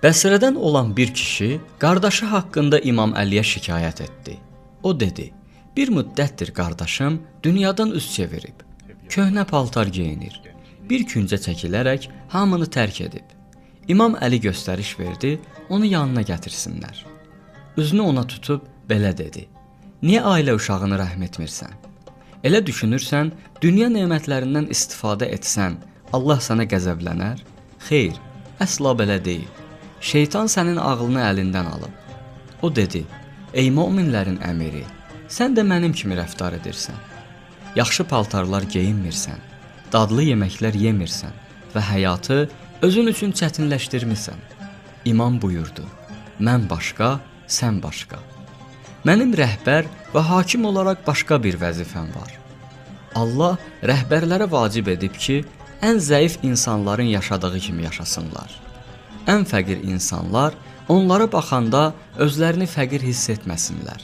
Bəsrədən olan bir kişi qardaşı haqqında İmam Əliyə şikayət etdi. O dedi: "Bir müddətdir qardaşım dünyadan üz çevirib, köhnə paltar geyinir, bir küncə çəkilərək hamını tərk edib." İmam Əli göstəriş verdi, onu yanına gətirsinlər. Üzünü ona tutub belə dedi: "Niyə ailə uşağını rəhm etmirsən? Elə düşünürsən, dünya nemətlərindən istifadə etsən, Allah sənə qəzəblənər? Xeyr, əsla belə deyil. Şeytan sənin ağlını əlindən alıb." O dedi: "Ey möminlərin əmiri, sən də mənim kimi rəftar edirsən. Yaxşı paltarlar geyinmirsən, dadlı yeməklər yemirsən və həyatı özün üçün çətinləşdirmirsən." İmam buyurdu: "Mən başqa, sən başqa. Mənim rəhbər və hakim olaraq başqa bir vəzifəm var. Allah rəhbərlərə vacib edib ki, ən zəif insanların yaşadığı kimi yaşasınlar. Ən fəqir insanlar onlara baxanda özlərini fəqir hiss etməsinlər.